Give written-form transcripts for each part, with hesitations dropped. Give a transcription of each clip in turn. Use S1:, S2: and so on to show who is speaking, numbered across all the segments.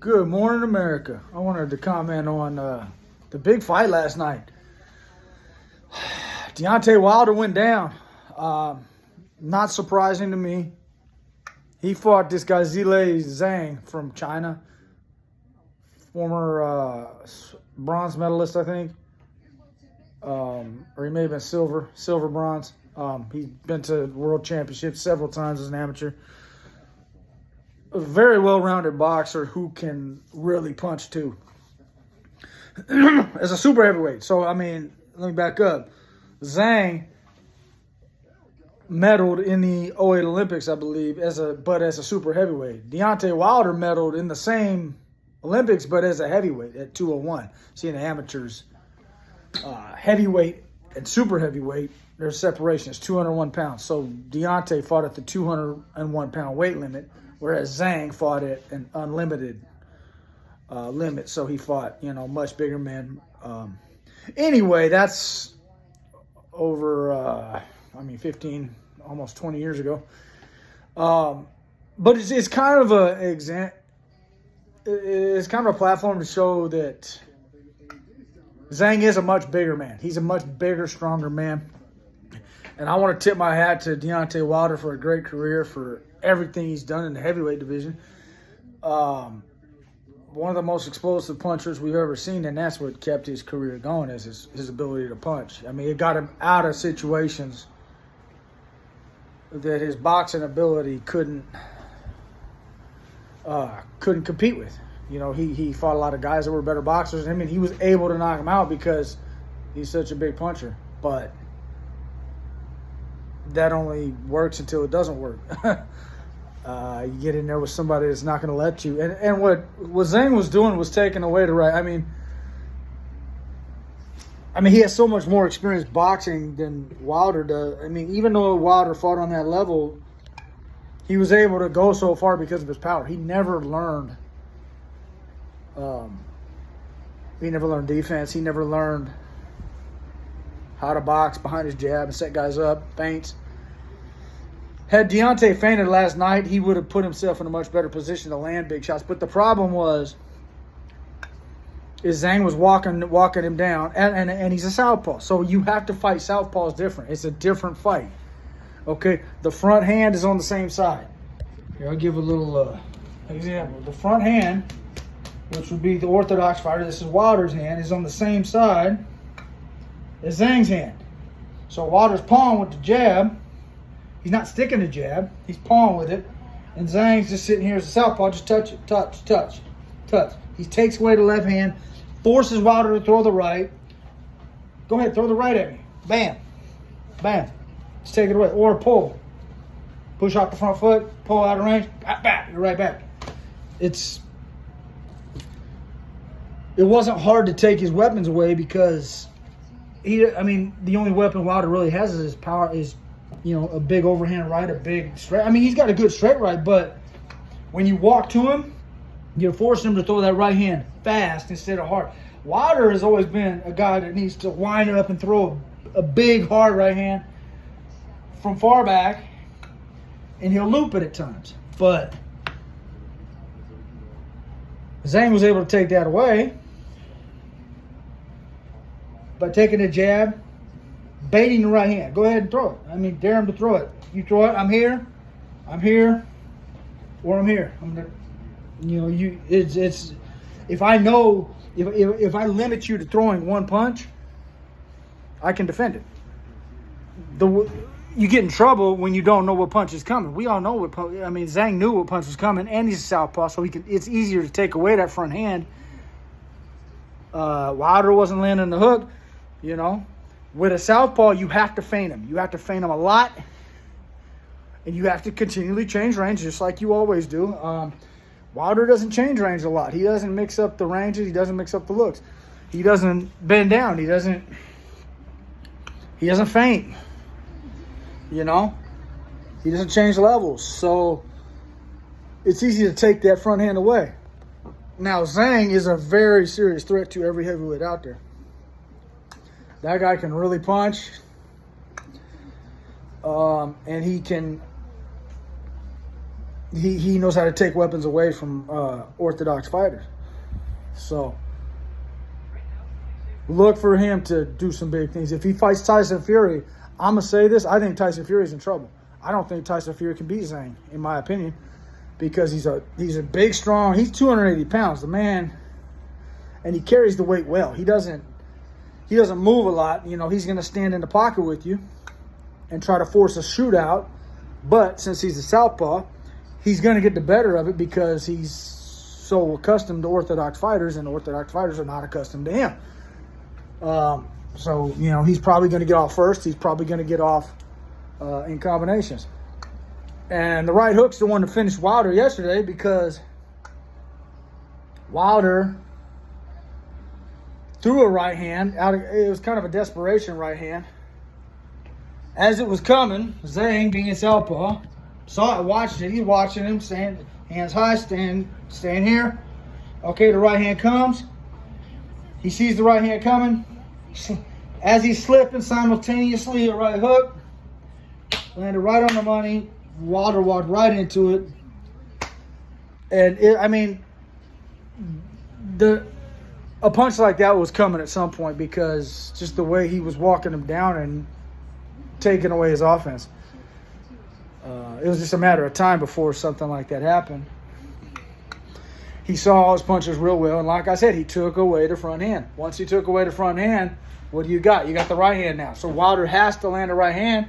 S1: Good morning, America. I wanted to comment on the big fight last night. Deontay Wilder went down. Not surprising to me. He fought this guy Zhang from China, former bronze medalist, I think, or he may have been silver bronze. He's been to world championships several times as an amateur. A very well-rounded boxer who can really punch too. As a super heavyweight. So, I mean, let me back up. Zhang medaled in the 2008 Olympics, I believe, as a super heavyweight. Deontay Wilder medaled in the same Olympics, but as a heavyweight at 201. See, in the amateurs, heavyweight and super heavyweight, there's separation. It's 201 pounds. So Deontay fought at the 201-pound weight limit, whereas Zhang fought at an unlimited limit. So he fought, much bigger men. Anyway, that's over, 15, almost 20 years ago. But it's kind of it's kind of a platform to show that Zhang is a much bigger man. He's a much bigger, stronger man. And I want to tip my hat to Deontay Wilder for a great career, for everything he's done in the heavyweight division. One of the most explosive punchers we've ever seen, and that's what kept his career going, is his ability to punch. I mean, it got him out of situations that his boxing ability couldn't compete with. He fought a lot of guys that were better boxers than him, and he was able to knock him out because he's such a big puncher. But that only works until it doesn't work. You get in there with somebody that's not going to let you. And what Zhang was doing was taking away the right. I mean, he has so much more experience boxing than Wilder does. I mean, even though Wilder fought on that level, he was able to go so far because of his power. He never learned. He never learned defense. He never learned how to box behind his jab and set guys up, feints. Had Deontay feinted last night, he would have put himself in a much better position to land big shots. But the problem is Zhang was walking him down, and he's a southpaw. So you have to fight southpaws different. It's a different fight. Okay, the front hand is on the same side. Here, I'll give a little example. The front hand, which would be the orthodox fighter, this is Wilder's hand, is on the same side as Zhang's hand. So Wilder's pawing with the jab. He's not sticking the jab. He's pawing with it. And Zhang's just sitting here as a southpaw. Just touch it. Touch, touch, touch. He takes away the left hand, forces Wilder to throw the right. Go ahead, throw the right at me. Bam. Bam. Just take it away. Or pull. Push off the front foot, pull out of range, back. You're right back. It wasn't hard to take his weapons away because the only weapon Wilder really has is his power, is a big overhand right, a big straight. He's got a good straight right, but when you walk to him, you're forcing him to throw that right hand fast instead of hard. Wilder has always been a guy that needs to wind up and throw a big, hard right hand from far back, and he'll loop it at times. But Zhang was able to take that away by taking a jab, baiting the right hand. Go ahead and throw it. Dare him to throw it. You throw it. I'm here, or I'm here. If I know, if I limit you to throwing one punch, I can defend it. You get in trouble when you don't know what punch is coming. We all know what punch. Zhang knew what punch was coming, and he's a southpaw, so it's easier to take away that front hand. Wilder wasn't landing the hook, With a southpaw, you have to feint him. You have to feint him a lot, and you have to continually change range, just like you always do. Wilder doesn't change range a lot. He doesn't mix up the ranges. He doesn't mix up the looks. He doesn't bend down. He doesn't feint. He doesn't change levels. So it's easy to take that front hand away. Now, Zhang is a very serious threat to every heavyweight out there. That guy can really punch. And he can he knows how to take weapons away from orthodox fighters. So look for him to do some big things. If he fights Tyson Fury, I'm going to say this, I think Tyson Fury's in trouble. I don't think Tyson Fury can beat Zhang, in my opinion, because he's a big, strong, he's 280 pounds, the man, and he carries the weight well. He doesn't move a lot. You know, he's going to stand in the pocket with you and try to force a shootout, but since he's a southpaw, he's going to get the better of it because he's so accustomed to orthodox fighters, and orthodox fighters are not accustomed to him. So, you know, he's probably going to get off first. He's probably going to get off in combinations. And the right hook's the one that finished Wilder yesterday, because Wilder threw a right hand. It was kind of a desperation right hand. As it was coming, Zhang, being a southpaw, saw it, watched it. He's watching him, saying, hands high, stand here. Okay, the right hand comes. He sees the right hand coming. As he's slipping, simultaneously a right hook landed right on the money. Wilder walked right into it. And a punch like that was coming at some point, because just the way he was walking him down and taking away his offense. It was just a matter of time before something like that happened. He saw all his punches real well, and like I said, he took away the front hand. Once he took away the front hand, what do you got? You got the right hand now. So Wilder has to land a right hand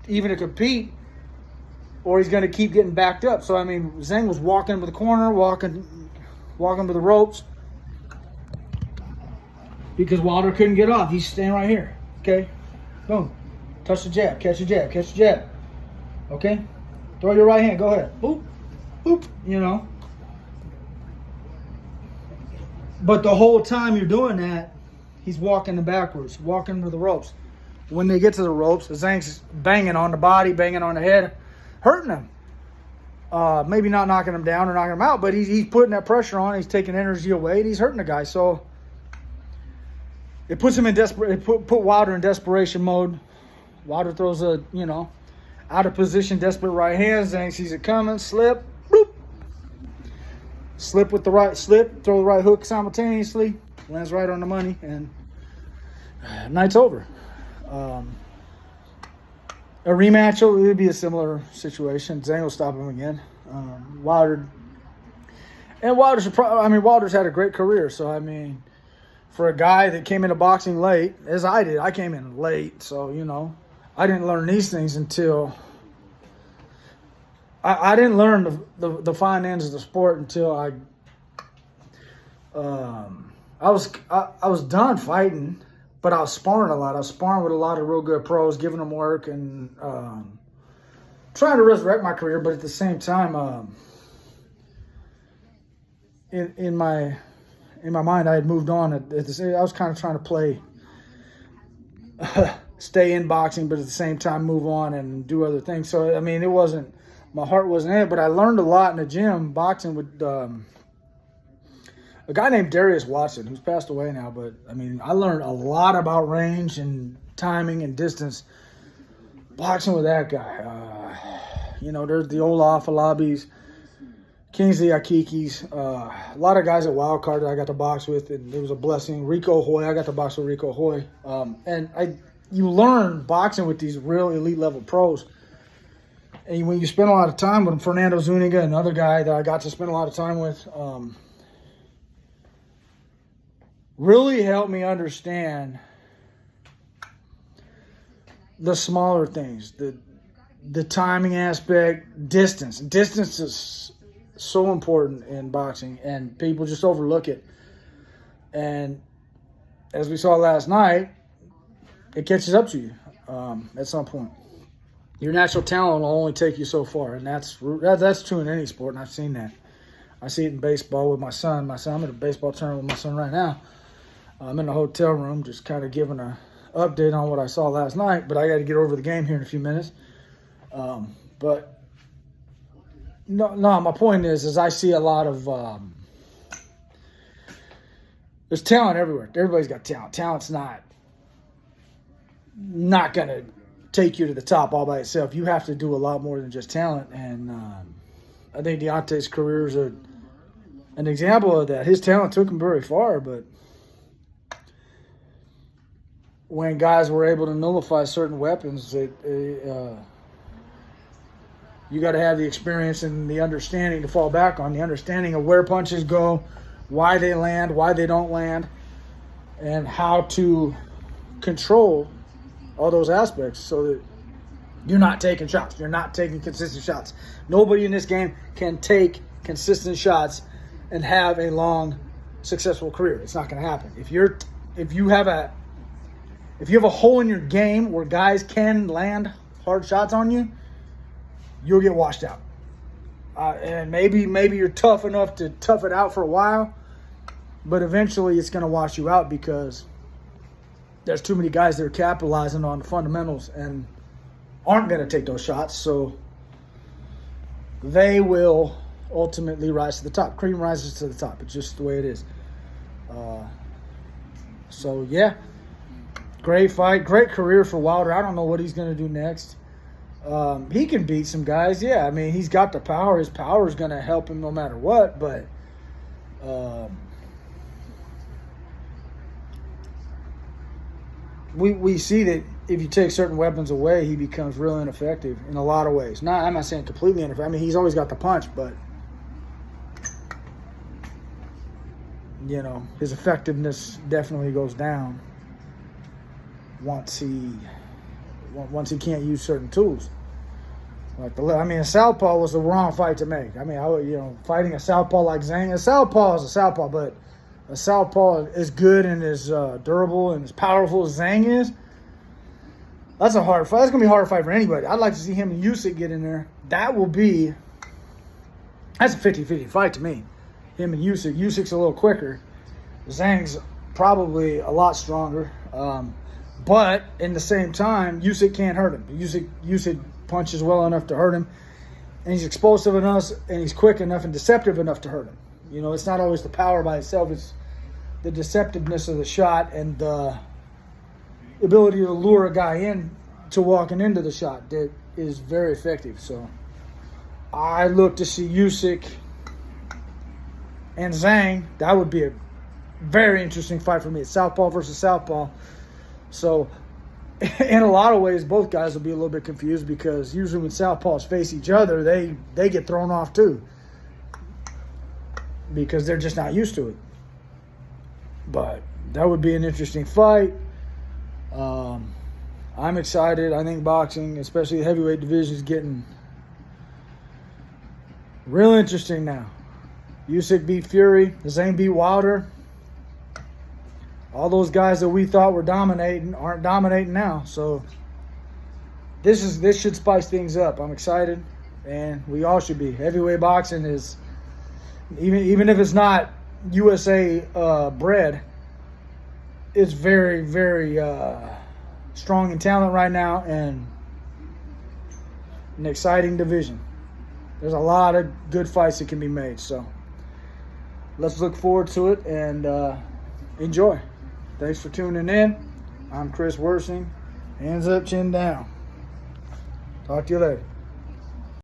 S1: even to compete, or he's going to keep getting backed up. So, I mean, Zhang was walking to the corner, walking to the ropes, because Wilder couldn't get off. He's staying right here. Okay? Boom. Touch the jab. Catch the jab. Catch the jab. Okay? Throw your right hand. Go ahead. Boop. Boop. You know. But the whole time you're doing that, he's walking them backwards, walking to the ropes. When they get to the ropes, Zhang's banging on the body, banging on the head, hurting him. Maybe not knocking him down or knocking him out, but he's putting that pressure on. He's taking energy away, and he's hurting the guy. So it puts him in it put Wilder in desperation mode. Wilder throws a, out of position, desperate right hand. Zhang sees it coming, slip, bloop. Slip with the right slip, throw the right hook simultaneously, lands right on the money, and night's over. A rematch, it would be a similar situation. Zhang will stop him again. Wilder's had a great career. So, I mean, for a guy that came into boxing late, as I did, I came in late. So, I didn't learn these things until I didn't learn the fine ends of the sport until I was done fighting. But I was sparring a lot. I was sparring with a lot of real good pros, giving them work, and trying to resurrect my career. But at the same time, in my mind, I had moved on. I was kind of trying to play, stay in boxing, but at the same time move on and do other things. So, I mean, my heart wasn't in it. But I learned a lot in the gym, boxing with a guy named Darius Watson, who's passed away now, but, I mean, I learned a lot about range and timing and distance boxing with that guy. There's the old Afalabis, Kingsley Akikis, a lot of guys at Wildcard that I got to box with, and it was a blessing. Rico Hoy, I got to box with Rico Hoy. You learn boxing with these real elite-level pros. And when you spend a lot of time with them, Fernando Zuniga, another guy that I got to spend a lot of time with, really helped me understand the smaller things, the timing aspect, distance. Distance is so important in boxing, and people just overlook it. And as we saw last night, it catches up to you at some point. Your natural talent will only take you so far, and that's true in any sport, and I've seen that. I see it in baseball with my son. I'm at a baseball tournament with my son right now. I'm in the hotel room just kind of giving an update on what I saw last night, but I got to get over the game here in a few minutes. But my point is I see a lot of there's talent everywhere. Everybody's got talent. Talent's not going to take you to the top all by itself. You have to do a lot more than just talent, and I think Deontay's career is an example of that. His talent took him very far, but when guys were able to nullify certain weapons, you got to have the experience and the understanding to fall back on, the understanding of where punches go, why they land, why they don't land, and how to control all those aspects so that you're not taking shots. You're not taking consistent shots. Nobody in this game can take consistent shots and have a long, successful career. It's not going to happen. If you have a hole in your game where guys can land hard shots on you, you'll get washed out. And maybe you're tough enough to tough it out for a while, but eventually it's going to wash you out because there's too many guys that are capitalizing on the fundamentals and aren't going to take those shots, so they will ultimately rise to the top. Cream rises to the top. It's just the way it is. So, yeah, great fight. Great career for Wilder. I don't know what he's going to do next. He can beat some guys, yeah. I mean, he's got the power. His power is going to help him no matter what, but we see that if you take certain weapons away, he becomes real ineffective in a lot of ways. I'm not saying completely ineffective. I mean, he's always got the punch, but you know, his effectiveness definitely goes down once he can't use certain tools. Like a southpaw was the wrong fight to make. I mean, fighting a southpaw like Zhang, a southpaw is a southpaw, but a southpaw is good and as durable and as powerful as Zhang is. That's a hard fight. That's going to be a hard fight for anybody. I'd like to see him and Usyk get in there. That's a 50-50 fight to me. Him and Usyk. Usyk's a little quicker. Zhang's probably a lot stronger. But in the same time, Usyk can't hurt him. Usyk punches well enough to hurt him. And he's explosive enough and he's quick enough and deceptive enough to hurt him. You know, it's not always the power by itself. It's the deceptiveness of the shot and the ability to lure a guy in to walking into the shot that is very effective. So I look to see Usyk and Zhang. That would be a very interesting fight for me. It's southpaw versus southpaw. So in a lot of ways, both guys will be a little bit confused because usually when southpaws face each other, they get thrown off too because they're just not used to it. But that would be an interesting fight. I'm excited. I think boxing, especially the heavyweight division, is getting real interesting now. Usyk beat Fury. Zhang beat Wilder. All those guys that we thought were dominating aren't dominating now. So this should spice things up. I'm excited, and we all should be. Heavyweight boxing is, even if it's not USA bred, it's very, very strong in talent right now and an exciting division. There's a lot of good fights that can be made. So let's look forward to it and enjoy. Thanks for tuning in. I'm Chris Wersing. Hands up, chin down. Talk to you later.